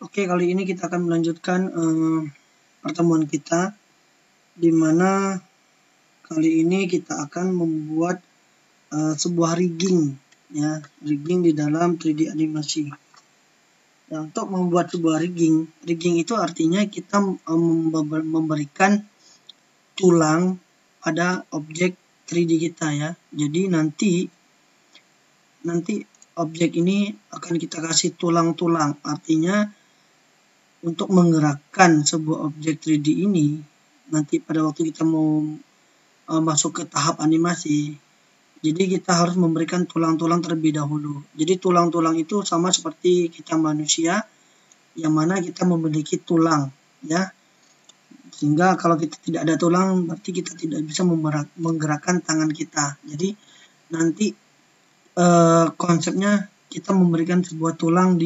Oke, kali ini kita akan melanjutkan pertemuan kita, di mana kali ini kita akan membuat sebuah rigging, ya, rigging di dalam 3D animasi. Nah, untuk membuat sebuah rigging itu artinya kita memberikan tulang pada objek 3D kita, ya. Jadi nanti objek ini akan kita kasih tulang-tulang, artinya untuk menggerakkan sebuah objek 3D ini, nanti pada waktu kita mau masuk ke tahap animasi, jadi kita harus memberikan tulang-tulang terlebih dahulu. Jadi tulang-tulang itu sama seperti kita manusia, yang mana kita memiliki tulang, ya. Sehingga kalau kita tidak ada tulang, berarti kita tidak bisa menggerakkan tangan kita. Jadi nanti konsepnya kita memberikan sebuah tulang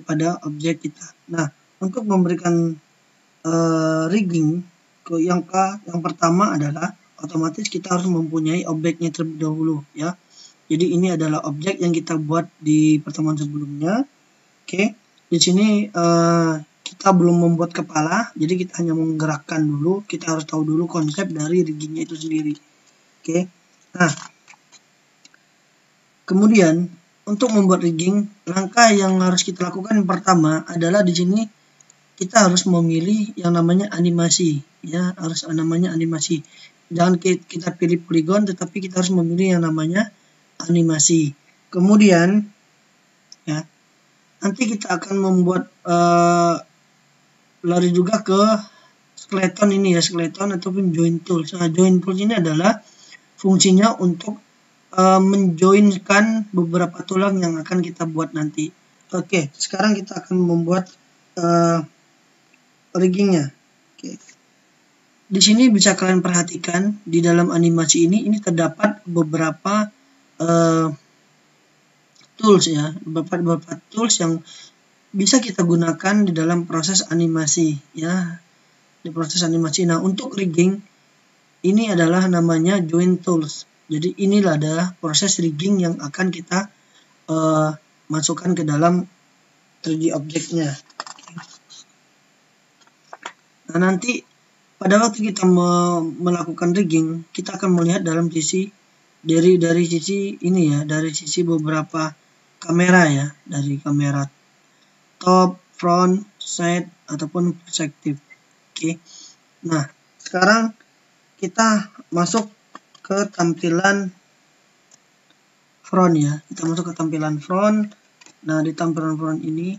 pada objek kita. Nah, untuk memberikan rigging yang pertama adalah otomatis kita harus mempunyai objeknya terlebih dahulu, ya. Jadi ini adalah objek yang kita buat di pertemuan sebelumnya. Oke, di sini kita belum membuat kepala, jadi kita hanya menggerakkan dulu. Kita harus tahu dulu konsep dari riggingnya itu sendiri. Oke, nah kemudian untuk membuat rigging, langkah yang harus kita lakukan yang pertama adalah di sini kita harus memilih yang namanya animasi, ya, harus namanya animasi. Jangan kita pilih poligon, tetapi kita harus memilih yang namanya animasi. Kemudian, ya, nanti kita akan membuat lari juga ke skeleton ini, ya, skeleton ataupun join tools. Nah, join tools ini adalah fungsinya untuk menjoinkan beberapa tulang yang akan kita buat nanti. Oke, sekarang kita akan membuat riggingnya. Oke. Di sini bisa kalian perhatikan di dalam animasi ini terdapat beberapa tools, ya, beberapa tools yang bisa kita gunakan di dalam proses animasi, ya, di proses animasi. Nah, untuk rigging ini adalah namanya join tools. Jadi inilah adalah proses rigging yang akan kita masukkan ke dalam 3D objeknya. Nah, nanti pada waktu kita melakukan rigging, kita akan melihat dalam sisi dari sisi ini, ya, dari sisi beberapa kamera, ya, dari kamera top, front, side ataupun perspektif. Oke. Nah, sekarang kita masuk ke tampilan front, ya. Kita masuk ke tampilan front. Nah, di tampilan front ini,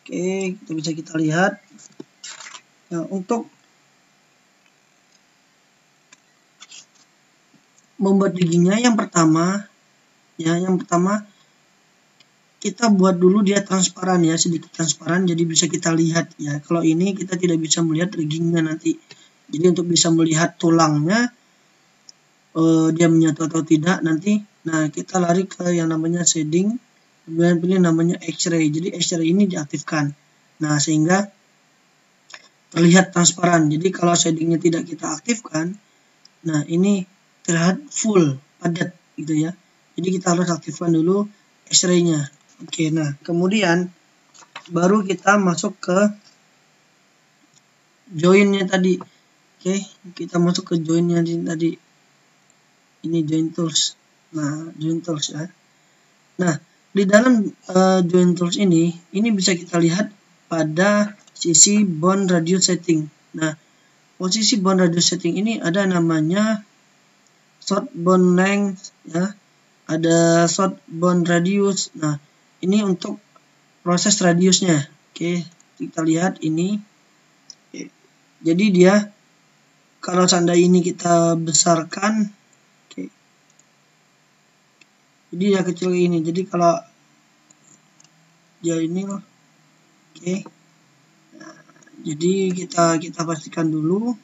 oke, kita lihat. Nah, untuk membuat riggingnya yang pertama kita buat dulu dia transparan, ya, sedikit transparan, jadi bisa kita lihat, ya. Kalau ini kita tidak bisa melihat riggingnya nanti. Jadi untuk bisa melihat tulangnya dia menyatu atau tidak nanti, nah kita lari ke yang namanya shading, kemudian pilih namanya X-ray. Jadi X-ray ini diaktifkan, nah sehingga terlihat transparan. Jadi kalau shadingnya tidak kita aktifkan, nah ini terlihat full padat, gitu, ya. Jadi kita harus aktifkan dulu X-ray-nya. Oke, nah kemudian baru kita masuk ke join-nya tadi. Oke, kita masuk ke join-nya tadi. Ini join tools. Nah, join tools, ya. Nah, di dalam join tools ini bisa kita lihat pada sisi bone radius setting. Nah, posisi bone radius setting ini ada namanya short bone length, ya, ada short bone radius. Nah, ini untuk proses radiusnya. Oke, kita lihat ini. Oke. Jadi dia kalau seandainya ini kita besarkan, oke, jadi dia kecil ini. Jadi kalau dia ini, oke, nah, jadi kita pastikan dulu.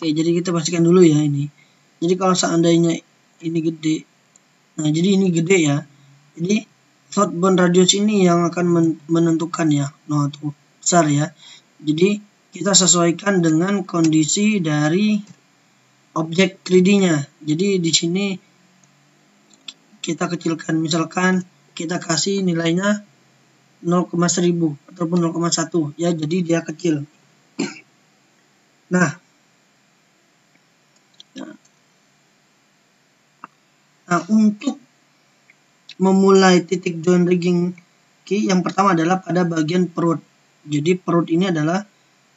Oke, jadi kita pastikan dulu, ya, ini. Jadi kalau seandainya ini gede, nah jadi ini gede, ya. Jadi short bone radius ini yang akan menentukan, ya. Nah, tuh besar, ya. Jadi kita sesuaikan dengan kondisi dari objek 3D-nya. Jadi di sini kita kecilkan, misalkan kita kasih nilainya 0,1000 ataupun 0,1 ya, jadi dia kecil. Nah, untuk memulai titik join rigging key, yang pertama adalah pada bagian perut. Jadi perut ini adalah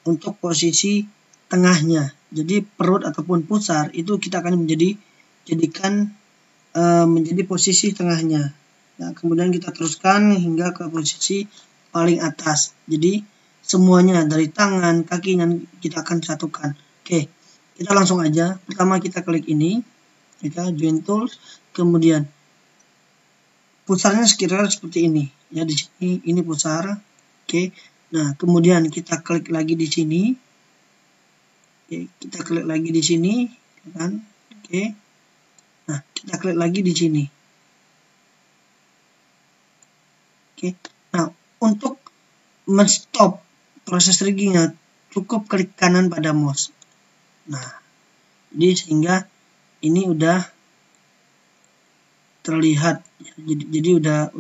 untuk posisi tengahnya. Jadi perut ataupun pusar itu kita akan jadikan menjadi posisi tengahnya. Nah, kemudian kita teruskan hingga ke posisi paling atas. Jadi semuanya dari tangan, kakinya kita akan satukan. Oke, kita langsung aja. Pertama kita klik ini, kita join tools, kemudian pusarnya sekiranya seperti ini. Ya, di sini ini pusar. Oke. Nah, kemudian kita klik lagi di sini. Oke, kita klik lagi di sini, kan? Oke. Nah, kita klik lagi di sini. Oke. Nah, untuk menstop proses riggingnya cukup klik kanan pada mouse. Nah, jadi sehingga ini udah terlihat. Jadi udah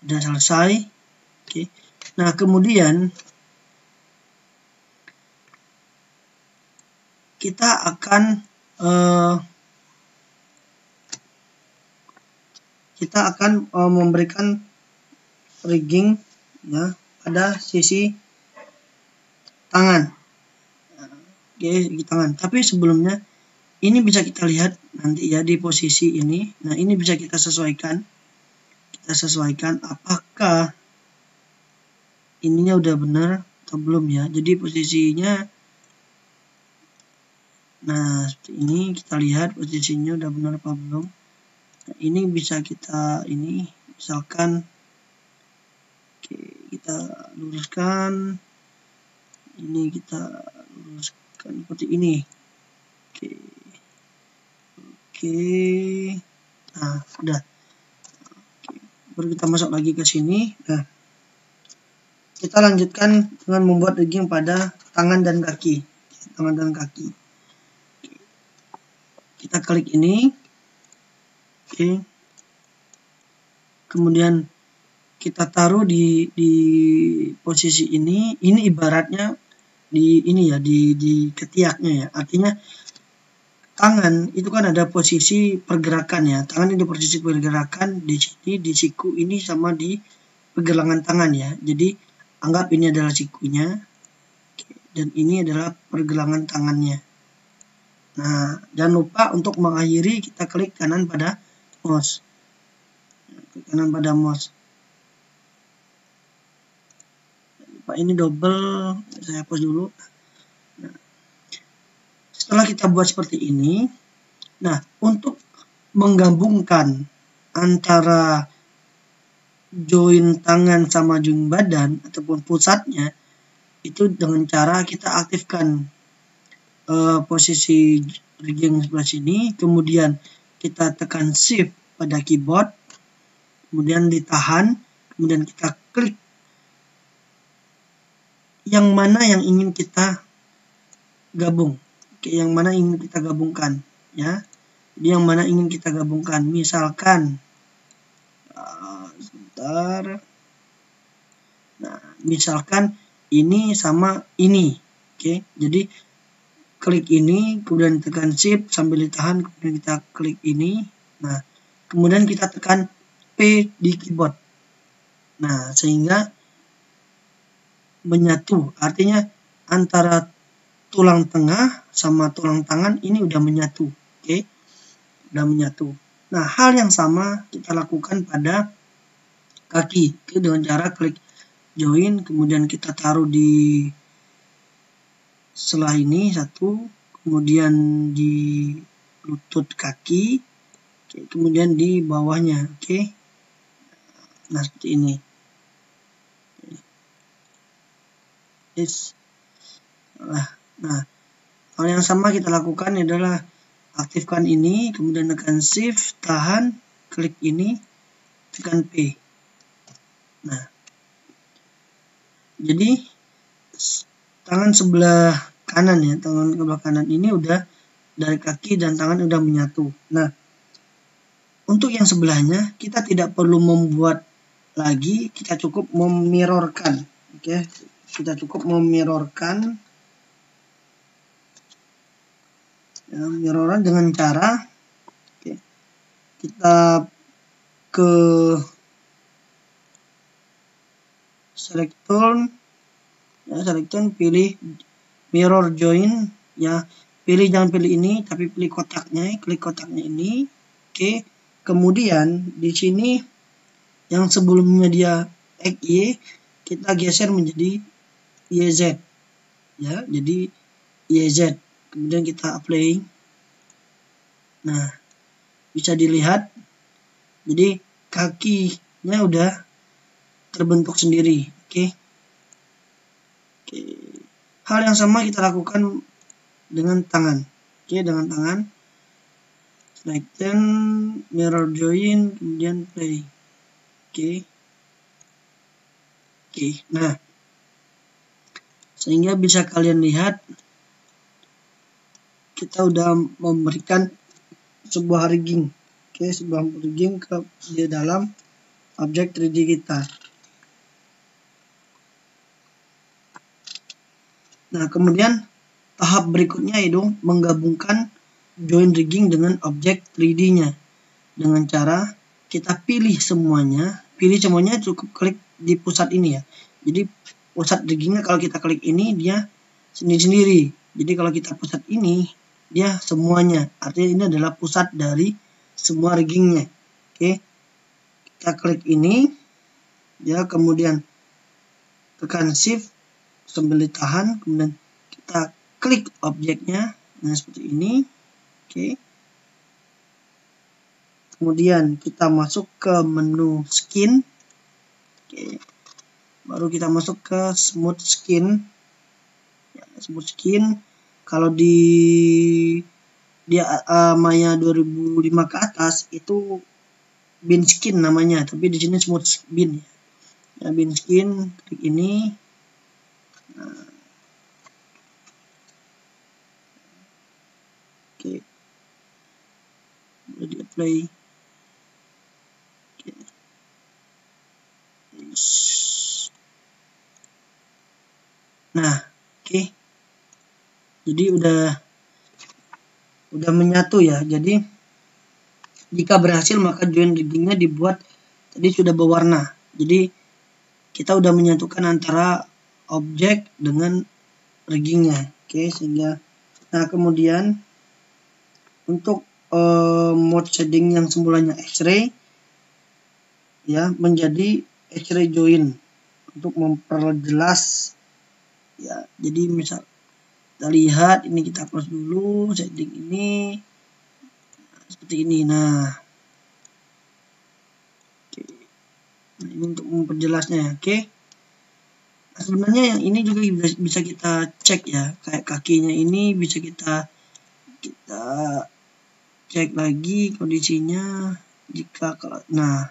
selesai. Oke. Nah, kemudian kita akan memberikan rigging ya pada sisi tangan. Oke, di tangan. Tapi sebelumnya ini bisa kita lihat nanti ya di posisi ini. Nah, ini bisa kita sesuaikan. Kita sesuaikan apakah ininya udah benar atau belum ya. Jadi posisinya, nah seperti ini, kita lihat posisinya udah benar apa belum. Nah, ini bisa kita ini misalkan, oke, kita luruskan, ini kita luruskan seperti ini. Oke, nah udah. Oke, baru kita masuk lagi ke sini. Nah, kita lanjutkan dengan membuat rigging pada tangan dan kaki. Tangan dan kaki. Kita klik ini. Oke. Kemudian kita taruh di posisi ini. Ini ibaratnya di ini ya, di ketiaknya ya. Artinya tangan itu kan ada posisi pergerakan ya. Tangan ini posisi pergerakan di sini, di siku ini sama di pergelangan tangan ya. Jadi anggap ini adalah sikunya dan ini adalah pergelangan tangannya. Nah, jangan lupa untuk mengakhiri kita klik kanan pada mouse. Klik kanan pada mouse. Pak, ini double, saya hapus dulu. Nah, setelah kita buat seperti ini, nah untuk menggabungkan antara join tangan sama join badan ataupun pusatnya itu dengan cara kita aktifkan posisi rigging sebelah sini, kemudian kita tekan shift pada keyboard, kemudian ditahan, kemudian kita klik yang mana yang ingin kita gabung. Oke, yang mana ingin kita gabungkan ya. Jadi yang mana ingin kita gabungkan, misalkan sebentar. Nah, misalkan ini sama ini. Oke, jadi klik ini, kemudian tekan shift sambil ditahan, kemudian kita klik ini. Nah, kemudian kita tekan P di keyboard. Nah, sehingga menyatu. Artinya antara tulang tengah sama tulang tangan ini udah menyatu. Oke, udah menyatu. Nah, hal yang sama kita lakukan pada kaki. Oke, dengan cara klik join, kemudian kita taruh di setelah ini satu, kemudian di lutut kaki, oke, kemudian di bawahnya. Oke, nah seperti ini. Nah, hal yang sama kita lakukan adalah aktifkan ini, kemudian tekan shift, tahan, klik ini, tekan P. Nah, jadi tangan sebelah kanan ya, tangan sebelah kanan ini udah dari kaki dan tangan udah menyatu. Nah, untuk yang sebelahnya kita tidak perlu membuat lagi, kita cukup memirrorkan. Oke, kita cukup memirrorkan ya, mirroran dengan cara kita ke select tool, pilih mirror join ya, jangan pilih ini tapi pilih kotaknya, klik kotaknya ini. Oke, kemudian di sini yang sebelumnya dia XY kita geser menjadi YZ ya, jadi YZ, kemudian kita apply. Nah, bisa dilihat jadi kakinya udah terbentuk sendiri. Oke. Hal yang sama kita lakukan dengan tangan. Oke, dengan tangan. Selection, mirror join, kemudian play. Oke. Nah, sehingga bisa kalian lihat kita udah memberikan sebuah rigging. Oke, sebuah rigging di dalam objek 3D kita. Nah, kemudian tahap berikutnya itu menggabungkan join rigging dengan objek 3D-nya. Dengan cara kita pilih semuanya cukup klik di pusat ini ya. Jadi pusat riggingnya kalau kita klik ini dia sendiri-sendiri. Jadi kalau kita pusat ini dia semuanya. Artinya ini adalah pusat dari semua riggingnya. Oke, kita klik ini ya, kemudian tekan shift sambil ditahan, kemudian kita klik objeknya. Nah, seperti ini. Oke. Kemudian kita masuk ke menu skin. Oke. Baru kita masuk ke smooth skin. Ya, smooth skin. Kalau di Maya 2005 ke atas itu bin skin namanya, tapi di sini smooth bin. Ya, bin skin, klik ini. Nah, oke. Udah di-apply. Oke. Nah, oke. Jadi udah menyatu ya. Jadi jika berhasil maka join riggingnya dibuat tadi sudah berwarna. Jadi kita udah menyatukan antara objek dengan riggingnya. Oke, sehingga nah kemudian untuk mode shading yang semulanya X-ray ya menjadi X-ray join untuk memperjelas ya. Jadi misal kita lihat ini, kita close dulu shading ini seperti ini. Nah, oke. Nah, ini untuk memperjelasnya. Oke. Nah, sebenarnya yang ini juga bisa kita cek ya, kayak kakinya ini bisa kita cek lagi kondisinya jika nah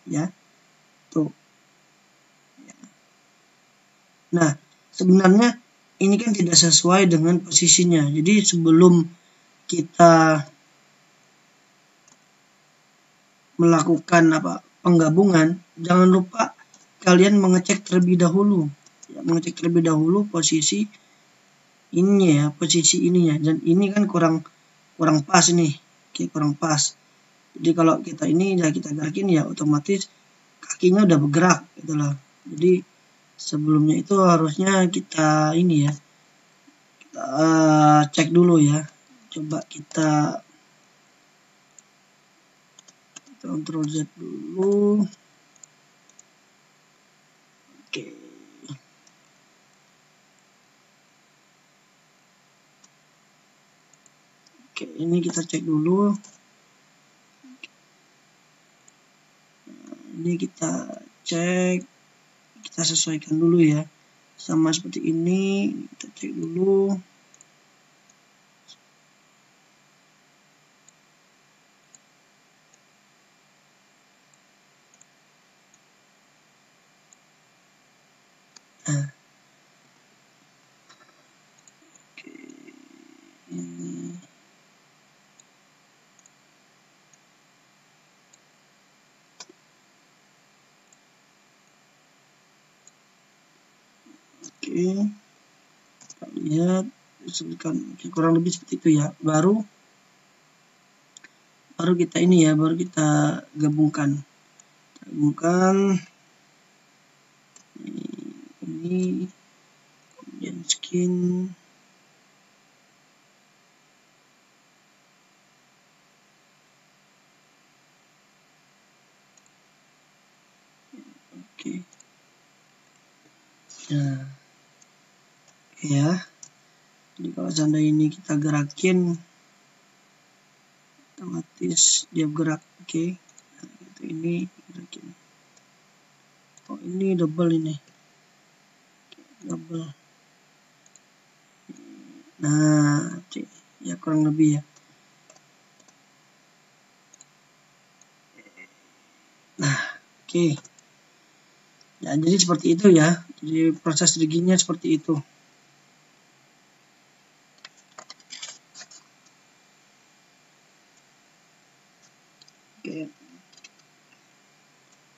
ya tuh. Nah, sebenarnya ini kan tidak sesuai dengan posisinya. Jadi sebelum kita melakukan penggabungan, jangan lupa kalian mengecek terlebih dahulu. Ya, mengecek terlebih dahulu posisi ininya ya, posisi ininya. Dan ini kan kurang pas nih. Oke, kurang pas. Jadi kalau kita ini ya kita gerakin ya otomatis kakinya udah bergerak gitu loh. Jadi sebelumnya itu harusnya kita ini ya, kita cek dulu ya. Coba kita Ctrl Z dulu. Oke. Oke, ini kita cek dulu. Nah, ini kita cek, kita sesuaikan dulu ya. Sama seperti ini, kita cek dulu. Nah. Oke. Ini. kita lihat kurang lebih seperti itu ya. Baru kita ini ya, baru kita gabungkan ini kemudian skin. Oke. Nah, ya. Jadi kalau seandainya ini kita gerakin, otomatis dia gerak. Oke. Nah, itu ini gerakin. Oh, ini double ini. Double. Nah, ya kurang lebih ya. Nah, oke. Ya, jadi seperti itu ya. Jadi proses riggingnya seperti itu. Oke.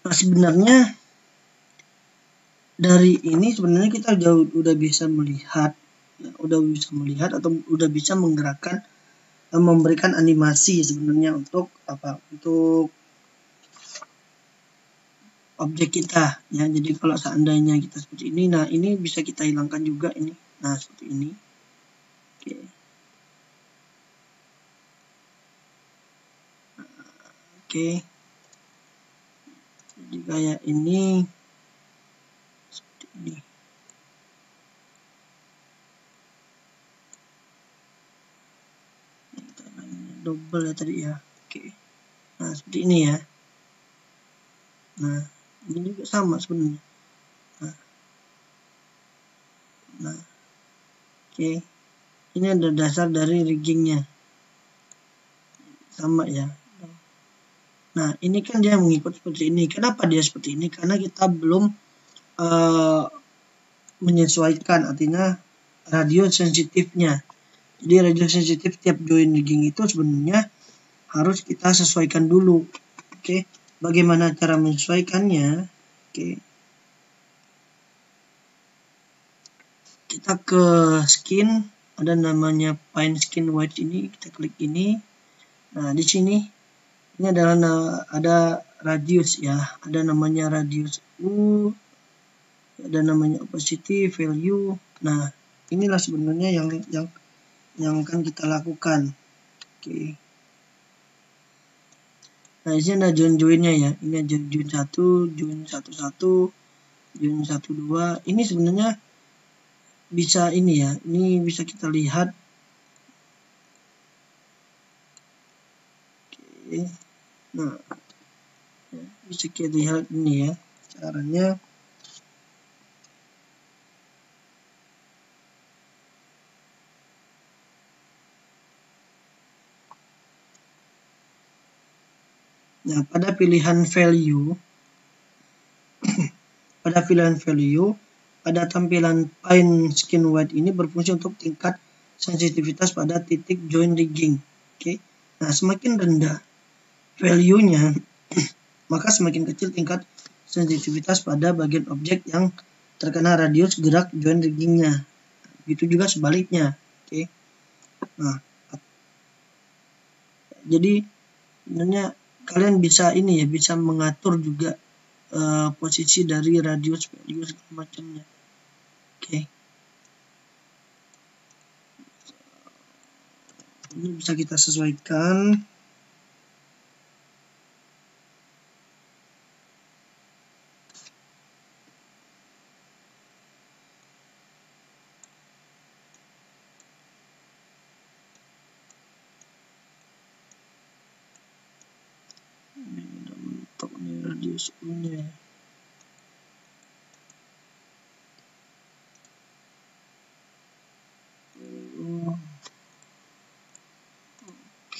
Nah, sebenarnya dari ini sebenarnya kita udah bisa melihat, atau udah bisa menggerakkan, memberikan animasi sebenarnya untuk apa? Untuk objek kita ya. Jadi kalau seandainya kita seperti ini, nah ini bisa kita hilangkan juga ini. Nah, seperti ini. Oke. Oke. Jadi kayak ini seperti ini. Double ya tadi ya. Oke. Nah, seperti ini ya. Nah, ini juga sama sebenarnya. Nah, oke. Ini ada dasar dari riggingnya. Sama ya. Nah, ini kan dia mengikut seperti ini. Kenapa dia seperti ini? Karena kita belum menyesuaikan, artinya radio sensitifnya. Jadi radio sensitif tiap join rigging itu sebenarnya harus kita sesuaikan dulu. Oke. Bagaimana cara menyesuaikannya? Oke. Kita ke skin, ada namanya Pine Skin White ini, kita klik ini. Nah, di sini ini adalah ada radius ya, ada namanya radius U, ada namanya opacity, value. Nah, inilah sebenarnya yang akan kita lakukan. Oke. Nah, di sini ada join-joinnya ya. Ini ada join 1, join 11, join 12. Ini sebenarnya bisa ini ya. Ini bisa kita lihat. Oke. Nah, bisa kita lihat ini ya. Caranya nah, pada pilihan value pada tampilan Pine Skin White ini berfungsi untuk tingkat sensitivitas pada titik join rigging. Oke. Nah, semakin rendah value-nya, maka semakin kecil tingkat sensitivitas pada bagian objek yang terkena radius gerak join riggingnya. Begitu juga sebaliknya. Oke. Nah, jadi sebenarnya kalian bisa ini ya, bisa mengatur juga posisi dari radius value segala macamnya. Oke. Ini bisa kita sesuaikan. Ini udah mentok nih radius U-nya.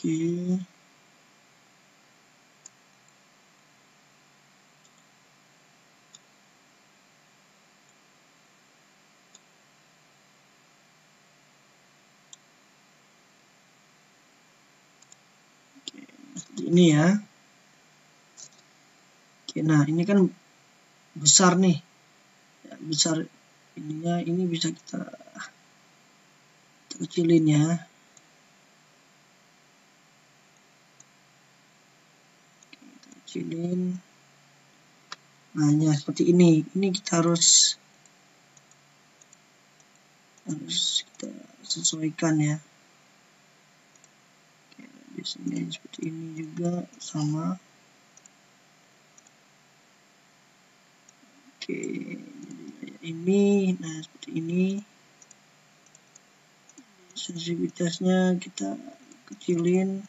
Oke. Seperti ini ya. Oke, nah ini kan besar nih. Ya, besar ininya, ini bisa kita kecilin ya. Kita kecilin. Nah, ya seperti ini. Ini kita harus kita sesuaikan ya. Oke, di sini seperti ini juga sama. Oke, ini, nah seperti ini. Sensitivitasnya kita kecilin.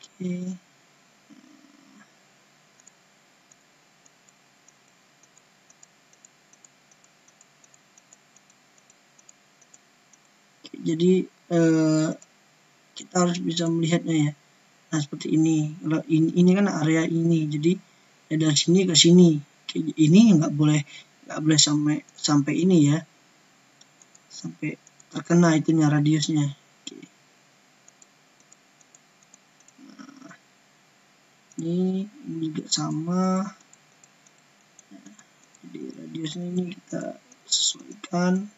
Oke. Jadi kita harus bisa melihatnya ya. Nah seperti ini. Kalau ini kan area ini, jadi dari sini ke sini. Ini nggak boleh sampai ini ya, sampai terkena itunya radiusnya. Oke. Nah, ini juga sama. Jadi radiusnya ini kita sesuaikan.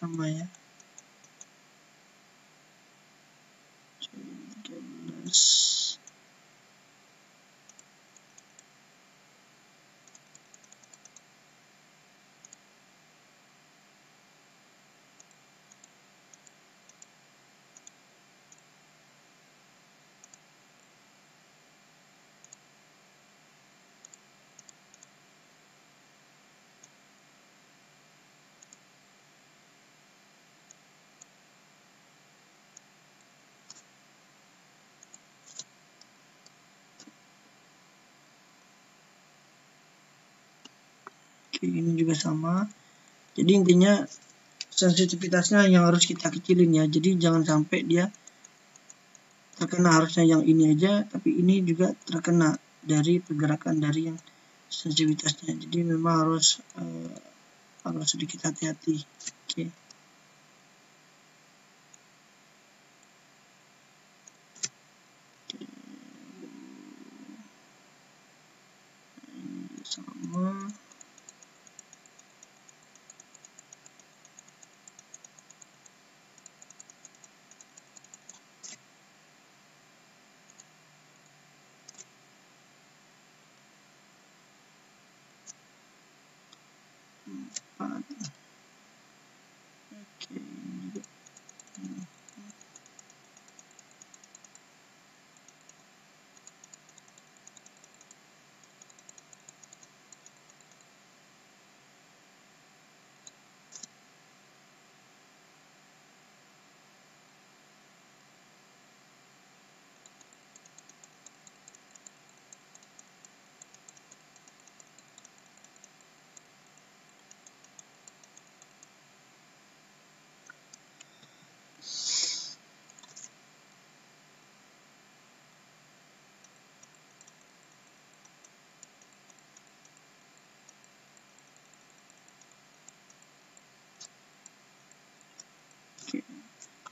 Sama ya. 13. Oke, ini juga sama. Jadi intinya sensitivitasnya yang harus kita kecilin ya. Jadi jangan sampai dia terkena, harusnya yang ini aja, tapi ini juga terkena dari pergerakan dari yang sensitivitasnya. Jadi memang harus sedikit hati-hati. Oke. Ini sama. Oke, ini juga.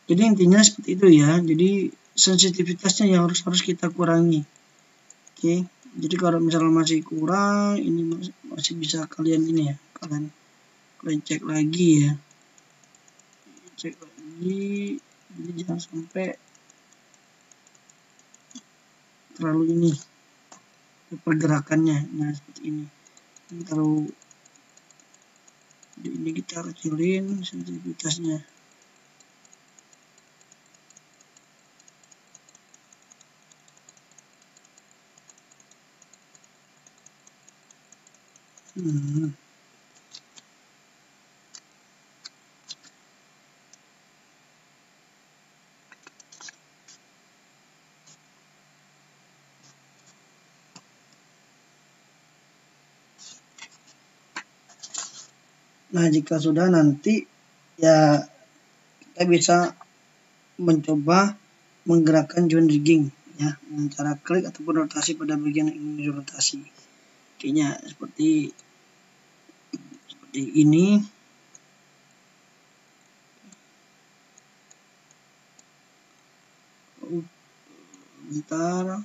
Jadi intinya seperti itu ya. Jadi sensitivitasnya yang harus kita kurangi. Oke. Jadi kalau misalnya masih kurang, ini masih bisa kalian ini ya. Kalian cek lagi ya. Cek lagi. Jadi jangan sampai terlalu ini pergerakannya. Nah seperti ini. Ini terlalu, ini kita kecilin sensitivitasnya. Nah jika sudah, nanti ya kita bisa mencoba menggerakkan joint rigging ya, dengan cara klik ataupun rotasi pada bagian yang ingin dirotasi. Kayaknya seperti ini. Bentar,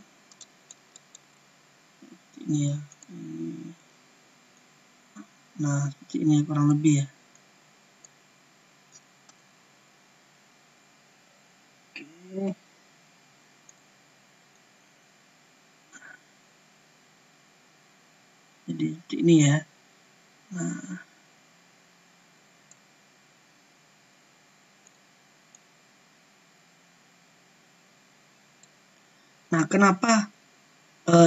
ini ya. Nah, seperti ini kurang lebih ya. Oke. Jadi seperti ini ya. Nah, kenapa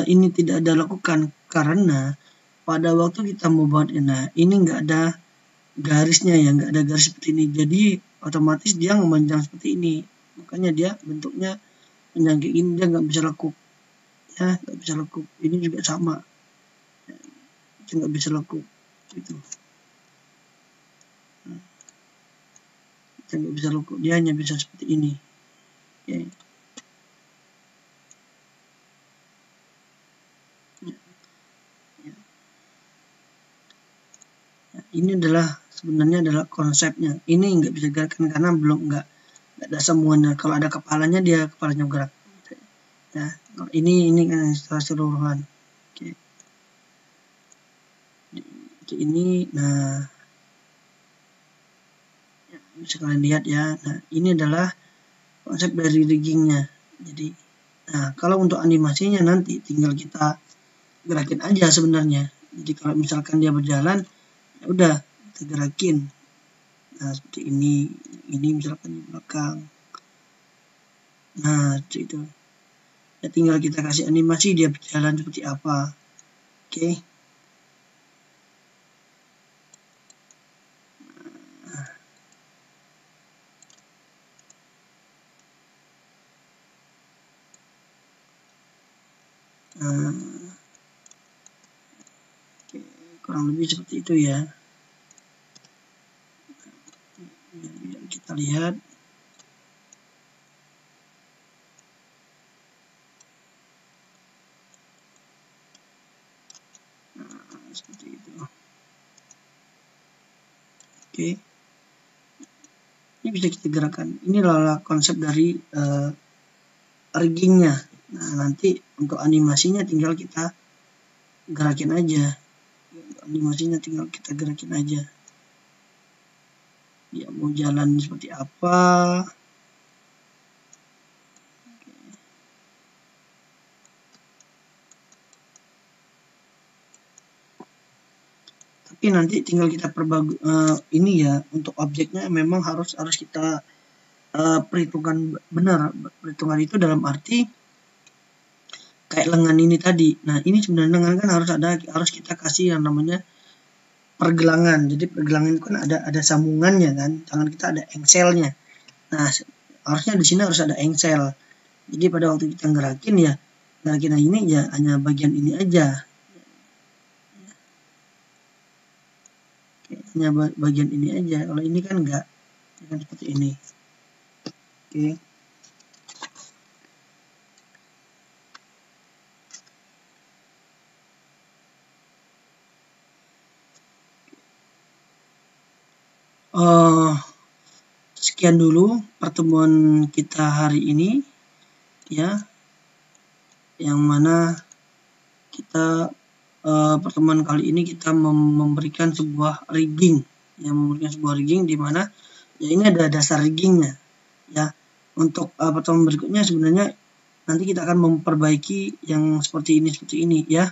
ini tidak ada lakukan? Karena pada waktu kita membuat ini nggak ada garisnya ya, nggak ada garis seperti ini. Jadi otomatis dia memanjang seperti ini. Makanya dia bentuknya panjang kayak ini, dia nggak bisa lekuk. Ya, nggak bisa lekuk. Ini juga sama. Dia nggak bisa lekuk. Gitu. Dia nggak bisa lekuk. Dia hanya bisa seperti ini. Oke. Ini sebenarnya adalah konsepnya. Ini nggak bisa gerakan karena belum nggak ada semuanya. Kalau ada kepalanya, dia kepalanya gerak. Ya, ini kan secara keseluruhan. Oke. Ini, nah, ya, bisa kalian lihat ya. Nah, ini adalah konsep dari riggingnya. Jadi, nah, kalau untuk animasinya nanti tinggal kita gerakin aja sebenarnya. Jadi kalau misalkan dia berjalan, ya udah kita gerakin. Nah, seperti ini misalkan di belakang. Nah, itu ya, tinggal kita kasih animasi dia berjalan seperti apa. Oke. Oke, kurang lebih seperti itu ya. Kita lihat. Seperti itu. Oke. Ini bisa kita gerakan. Ini adalah konsep dari riggingnya. Nah, nanti untuk animasinya tinggal kita gerakin aja. Animasinya tinggal kita gerakin aja. Dia mau jalan seperti apa. Tapi nanti tinggal kita perbagus ini ya, untuk objeknya memang harus kita perhitungkan benar. Perhitungan itu dalam arti kayak lengan ini tadi. Nah, ini sebenarnya lengan kan harus kita kasih yang namanya pergelangan. Jadi pergelangan itu kan ada sambungannya kan. Tangan kita ada engselnya. Nah, harusnya di sini harus ada engsel. Jadi pada waktu kita gerakin ya, gerakin ini ya hanya bagian ini aja. Oke, hanya bagian ini aja. Kalau ini kan enggak. Kan seperti ini. Oke. Sekian dulu pertemuan kita hari ini ya, yang mana kita pertemuan kali ini kita memberikan sebuah rigging, di mana ya ini ada dasar riggingnya ya. Untuk pertemuan berikutnya sebenarnya nanti kita akan memperbaiki yang seperti ini ya.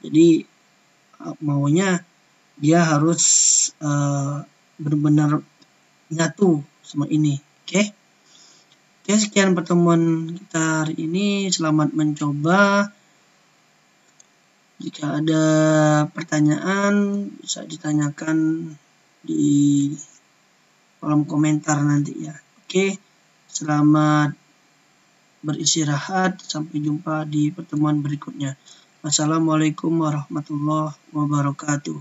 Jadi maunya dia harus benar-benar nyatu sama ini. Oke, sekian pertemuan kita hari ini. Selamat mencoba. Jika ada pertanyaan bisa ditanyakan di kolom komentar nanti ya. Oke, selamat beristirahat. Sampai jumpa di pertemuan berikutnya. Wassalamualaikum warahmatullahi wabarakatuh.